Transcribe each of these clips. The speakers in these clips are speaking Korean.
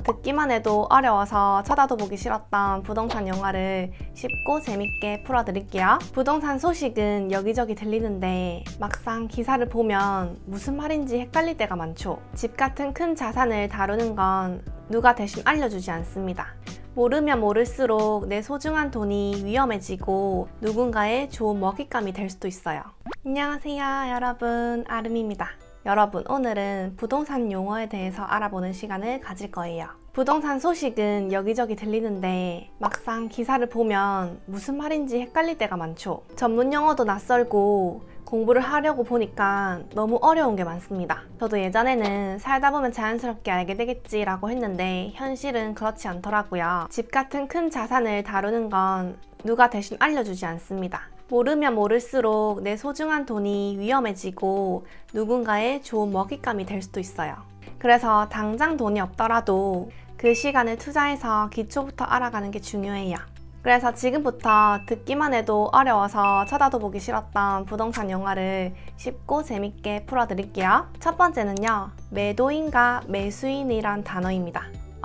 듣기만 해도 어려워서 쳐다도 보기 싫었던 부동산 영화를 쉽고 재밌게 풀어드릴게요. 부동산 소식은 여기저기 들리는데 막상 기사를 보면 무슨 말인지 헷갈릴 때가 많죠. 집 같은 큰 자산을 다루는 건 누가 대신 알려주지 않습니다. 모르면 모를수록 내 소중한 돈이 위험해지고 누군가의 좋은 먹잇감이 될 수도 있어요. 안녕하세요 여러분, 아름입니다. 여러분, 오늘은 부동산 용어에 대해서 알아보는 시간을 가질 거예요. 부동산 소식은 여기저기 들리는데 막상 기사를 보면 무슨 말인지 헷갈릴 때가 많죠. 전문 용어도 낯설고 공부를 하려고 보니까 너무 어려운 게 많습니다. 저도 예전에는 살다 보면 자연스럽게 알게 되겠지라고 했는데 현실은 그렇지 않더라고요. 집 같은 큰 자산을 다루는 건 누가 대신 알려주지 않습니다. 모르면 모를수록 내 소중한 돈이 위험해지고 누군가의 좋은 먹잇감이 될 수도 있어요. 그래서 당장 돈이 없더라도 그 시간을 투자해서 기초부터 알아가는 게 중요해요. 그래서 지금부터 듣기만 해도 어려워서 쳐다도 보기 싫었던 부동산 영화를 쉽고 재밌게 풀어드릴게요. 첫 번째는요, 매도인과 매수인이란 단어입니다.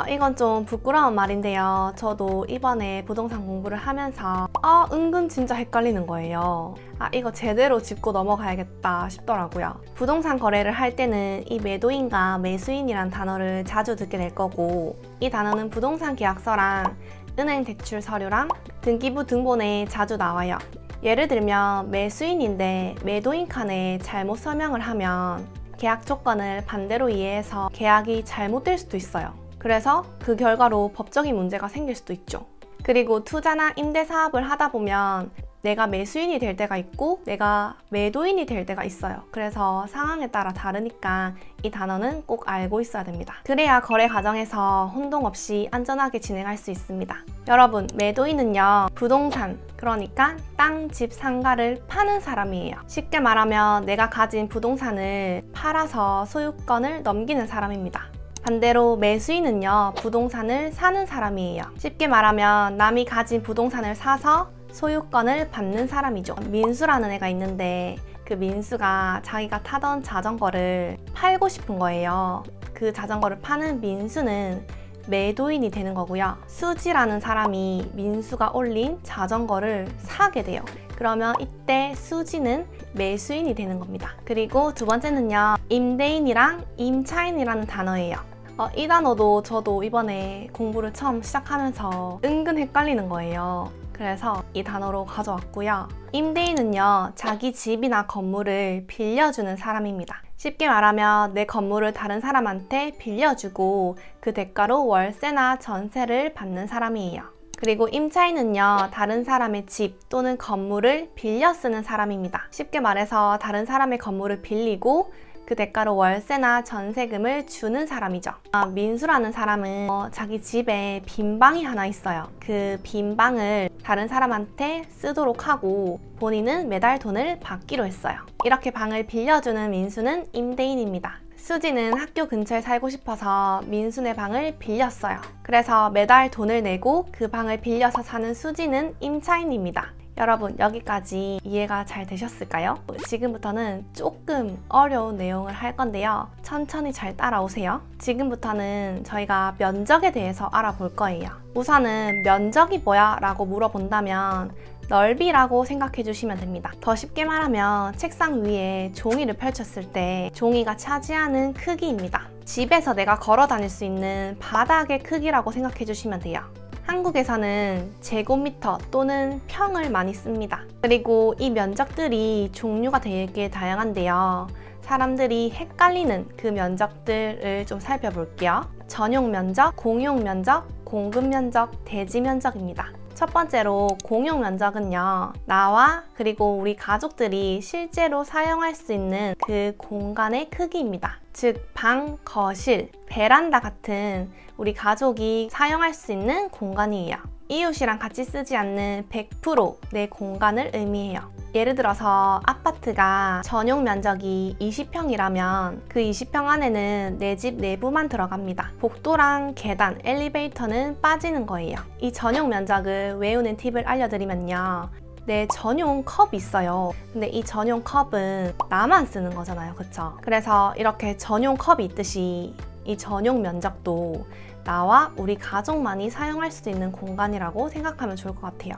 이건 좀 부끄러운 말인데요. 저도 이번에 부동산 공부를 하면서 은근 진짜 헷갈리는 거예요. 이거 제대로 짚고 넘어가야겠다 싶더라고요. 부동산 거래를 할 때는 이 매도인과 매수인이란 단어를 자주 듣게 될 거고, 이 단어는 부동산 계약서랑 은행 대출 서류랑 등기부 등본에 자주 나와요. 예를 들면 매수인인데 매도인 칸에 잘못 설명을 하면 계약 조건을 반대로 이해해서 계약이 잘못될 수도 있어요. 그래서 그 결과로 법적인 문제가 생길 수도 있죠. 그리고 투자나 임대 사업을 하다 보면 내가 매수인이 될 때가 있고 내가 매도인이 될 때가 있어요. 그래서 상황에 따라 다르니까 이 단어는 꼭 알고 있어야 됩니다. 그래야 거래 과정에서 혼동 없이 안전하게 진행할 수 있습니다. 여러분, 매도인은요, 부동산, 그러니까 땅, 집, 상가를 파는 사람이에요. 쉽게 말하면 내가 가진 부동산을 팔아서 소유권을 넘기는 사람입니다. 반대로 매수인은요, 부동산을 사는 사람이에요. 쉽게 말하면 남이 가진 부동산을 사서 소유권을 받는 사람이죠. 민수라는 애가 있는데 그 민수가 자기가 타던 자전거를 팔고 싶은 거예요. 그 자전거를 파는 민수는 매도인이 되는 거고요. 수지라는 사람이 민수가 올린 자전거를 사게 돼요. 그러면 이때 수지는 매수인이 되는 겁니다. 그리고 두 번째는요, 임대인이랑 임차인이라는 단어예요. 이 단어도 저도 이번에 공부를 처음 시작하면서 은근 헷갈리는 거예요. 그래서 이 단어로 가져왔고요. 임대인은요, 자기 집이나 건물을 빌려주는 사람입니다. 쉽게 말하면 내 건물을 다른 사람한테 빌려주고 그 대가로 월세나 전세를 받는 사람이에요. 그리고 임차인은요, 다른 사람의 집 또는 건물을 빌려 쓰는 사람입니다. 쉽게 말해서 다른 사람의 건물을 빌리고 그 대가로 월세나 전세금을 주는 사람이죠. 민수라는 사람은 자기 집에 빈 방이 하나 있어요. 그 빈 방을 다른 사람한테 쓰도록 하고 본인은 매달 돈을 받기로 했어요. 이렇게 방을 빌려주는 민수는 임대인입니다. 수지는 학교 근처에 살고 싶어서 민수네 방을 빌렸어요. 그래서 매달 돈을 내고 그 방을 빌려서 사는 수지는 임차인입니다. 여러분, 여기까지 이해가 잘 되셨을까요? 지금부터는 조금 어려운 내용을 할 건데요. 천천히 잘 따라오세요. 지금부터는 저희가 면적에 대해서 알아볼 거예요. 우선은 면적이 뭐야? 라고 물어본다면 넓이라고 생각해 주시면 됩니다. 더 쉽게 말하면 책상 위에 종이를 펼쳤을 때 종이가 차지하는 크기입니다. 집에서 내가 걸어 다닐 수 있는 바닥의 크기라고 생각해 주시면 돼요. 한국에서는 제곱미터 또는 평을 많이 씁니다. 그리고 이 면적들이 종류가 되게 다양한데요. 사람들이 헷갈리는 그 면적들을 좀 살펴볼게요. 전용 면적, 공용 면적, 공급 면적, 대지 면적입니다. 첫 번째로 공용 면적은요, 나와 그리고 우리 가족들이 실제로 사용할 수 있는 그 공간의 크기입니다. 즉, 방, 거실, 베란다 같은 우리 가족이 사용할 수 있는 공간이에요. 이웃이랑 같이 쓰지 않는 100% 내 공간을 의미해요. 예를 들어서 아파트가 전용 면적이 20평이라면 그 20평 안에는 내 집 내부만 들어갑니다. 복도랑 계단, 엘리베이터는 빠지는 거예요. 이 전용 면적을 외우는 팁을 알려드리면요, 내 전용 컵이 있어요. 근데 이 전용 컵은 나만 쓰는 거잖아요, 그쵸? 그래서 이렇게 전용 컵이 있듯이 이 전용 면적도 나와 우리 가족만이 사용할 수 있는 공간이라고 생각하면 좋을 것 같아요.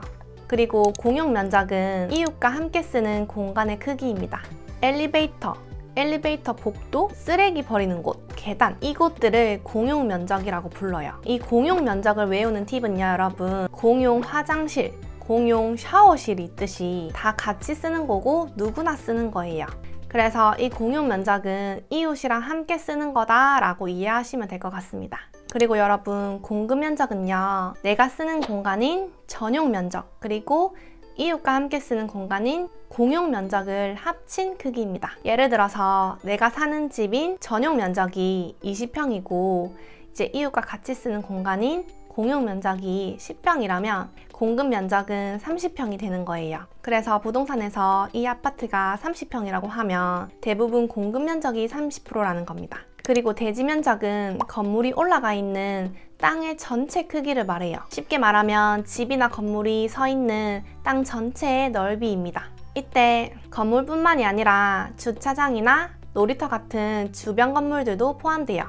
그리고 공용 면적은 이웃과 함께 쓰는 공간의 크기입니다. 엘리베이터 복도, 쓰레기 버리는 곳, 계단, 이곳들을 공용 면적이라고 불러요. 이 공용 면적을 외우는 팁은요, 여러분, 공용 화장실, 공용 샤워실이 있듯이 다 같이 쓰는 거고 누구나 쓰는 거예요. 그래서 이 공용 면적은 이웃이랑 함께 쓰는 거다라고 이해하시면 될 것 같습니다. 그리고 여러분, 공급 면적은요, 내가 쓰는 공간인 전용 면적, 그리고 이웃과 함께 쓰는 공간인 공용 면적을 합친 크기입니다. 예를 들어서 내가 사는 집인 전용 면적이 20평이고 이제 이웃과 같이 쓰는 공간인 공용 면적이 10평이라면 공급 면적은 30평이 되는 거예요. 그래서 부동산에서 이 아파트가 30평이라고 하면 대부분 공급 면적이 30%라는 겁니다. 그리고 대지 면적은 건물이 올라가 있는 땅의 전체 크기를 말해요. 쉽게 말하면 집이나 건물이 서 있는 땅 전체의 넓이입니다. 이때 건물뿐만이 아니라 주차장이나 놀이터 같은 주변 건물들도 포함돼요.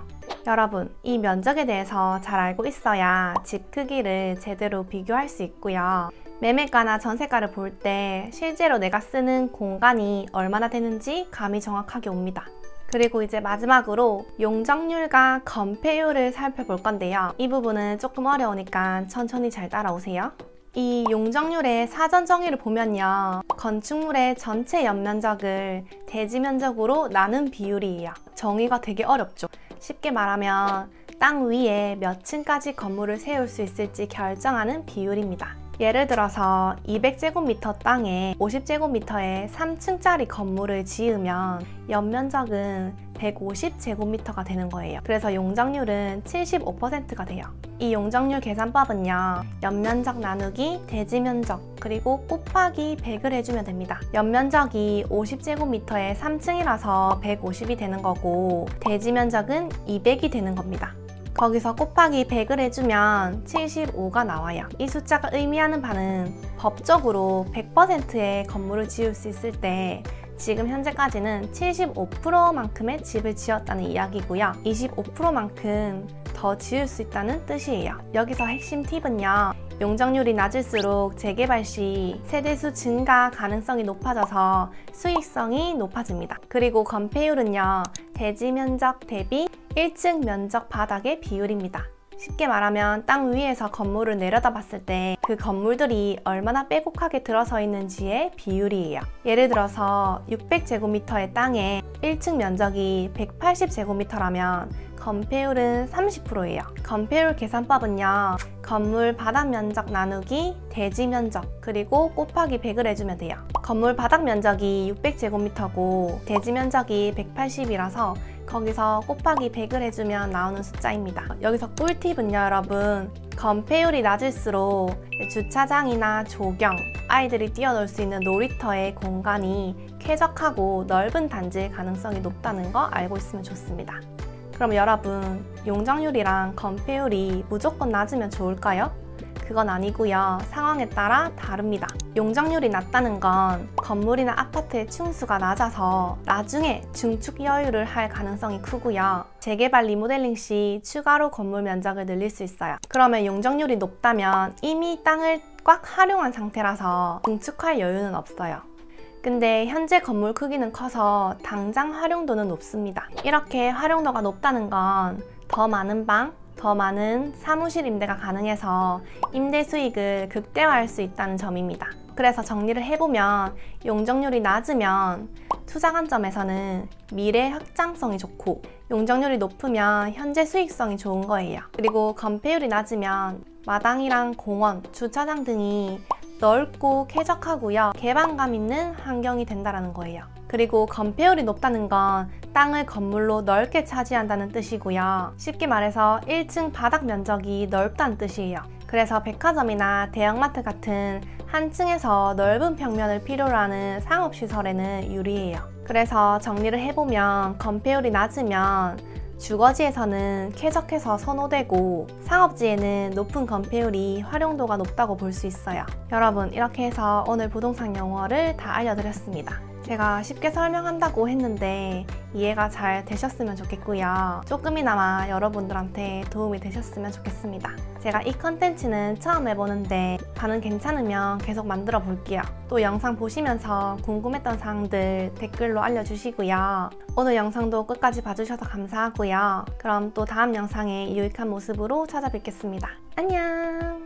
여러분, 이 면적에 대해서 잘 알고 있어야 집 크기를 제대로 비교할 수 있고요. 매매가나 전세가를 볼 때 실제로 내가 쓰는 공간이 얼마나 되는지 감이 정확하게 옵니다. 그리고 이제 마지막으로 용적률과 건폐율을 살펴볼 건데요. 이 부분은 조금 어려우니까 천천히 잘 따라오세요. 이 용적률의 사전 정의를 보면요, 건축물의 전체 연면적을 대지 면적으로 나눈 비율이에요. 정의가 되게 어렵죠. 쉽게 말하면 땅 위에 몇 층까지 건물을 세울 수 있을지 결정하는 비율입니다. 예를 들어서 200제곱미터 땅에 50제곱미터의 3층짜리 건물을 지으면 연면적은 150제곱미터가 되는 거예요. 그래서 용적률은 75%가 돼요. 이 용적률 계산법은요, 연면적 나누기 대지면적 그리고 곱하기 100을 해주면 됩니다. 연면적이 50제곱미터의 3층이라서 150이 되는 거고 대지면적은 200이 되는 겁니다. 거기서 곱하기 100을 해주면 75가 나와요. 이 숫자가 의미하는 바는 법적으로 100%의 건물을 지을 수 있을 때 지금 현재까지는 75%만큼의 집을 지었다는 이야기고요. 25%만큼 더 지을 수 있다는 뜻이에요. 여기서 핵심 팁은요, 용적률이 낮을수록 재개발 시 세대수 증가 가능성이 높아져서 수익성이 높아집니다. 그리고 건폐율은요, 대지 면적 대비 1층 면적 바닥의 비율입니다. 쉽게 말하면 땅 위에서 건물을 내려다 봤을 때 그 건물들이 얼마나 빼곡하게 들어서 있는지의 비율이에요. 예를 들어서 600제곱미터의 땅에 1층 면적이 180제곱미터라면 건폐율은 30%예요. 건폐율 계산법은요, 건물 바닥 면적 나누기 대지 면적 그리고 곱하기 100을 해주면 돼요. 건물 바닥 면적이 600제곱미터고 대지 면적이 180이라서 거기서 곱하기 100을 해주면 나오는 숫자입니다. 여기서 꿀팁은요, 여러분, 건폐율이 낮을수록 주차장이나 조경, 아이들이 뛰어놀 수 있는 놀이터의 공간이 쾌적하고 넓은 단지일 가능성이 높다는 거 알고 있으면 좋습니다. 그럼 여러분, 용적률이랑 건폐율이 무조건 낮으면 좋을까요? 그건 아니고요. 상황에 따라 다릅니다. 용적률이 낮다는 건 건물이나 아파트의 층수가 낮아서 나중에 증축 여유를 할 가능성이 크고요. 재개발 리모델링 시 추가로 건물 면적을 늘릴 수 있어요. 그러면 용적률이 높다면 이미 땅을 꽉 활용한 상태라서 증축할 여유는 없어요. 근데 현재 건물 크기는 커서 당장 활용도는 높습니다. 이렇게 활용도가 높다는 건 더 많은 방, 더 많은 사무실 임대가 가능해서 임대 수익을 극대화할 수 있다는 점입니다. 그래서 정리를 해보면 용적률이 낮으면 투자 관점에서는 미래 확장성이 좋고 용적률이 높으면 현재 수익성이 좋은 거예요. 그리고 건폐율이 낮으면 마당이랑 공원, 주차장 등이 넓고 쾌적하고요. 개방감 있는 환경이 된다는 거예요. 그리고 건폐율이 높다는 건 땅을 건물로 넓게 차지한다는 뜻이고요. 쉽게 말해서 1층 바닥 면적이 넓다는 뜻이에요. 그래서 백화점이나 대형마트 같은 한 층에서 넓은 평면을 필요로 하는 상업시설에는 유리해요. 그래서 정리를 해보면 건폐율이 낮으면 주거지에서는 쾌적해서 선호되고 상업지에는 높은 건폐율이 활용도가 높다고 볼 수 있어요. 여러분, 이렇게 해서 오늘 부동산 용어를 다 알려드렸습니다. 제가 쉽게 설명한다고 했는데 이해가 잘 되셨으면 좋겠고요. 조금이나마 여러분들한테 도움이 되셨으면 좋겠습니다. 제가 이 컨텐츠는 처음 해보는데 반응 괜찮으면 계속 만들어 볼게요. 또 영상 보시면서 궁금했던 사항들 댓글로 알려주시고요. 오늘 영상도 끝까지 봐주셔서 감사하고요. 그럼 또 다음 영상에 유익한 모습으로 찾아뵙겠습니다. 안녕!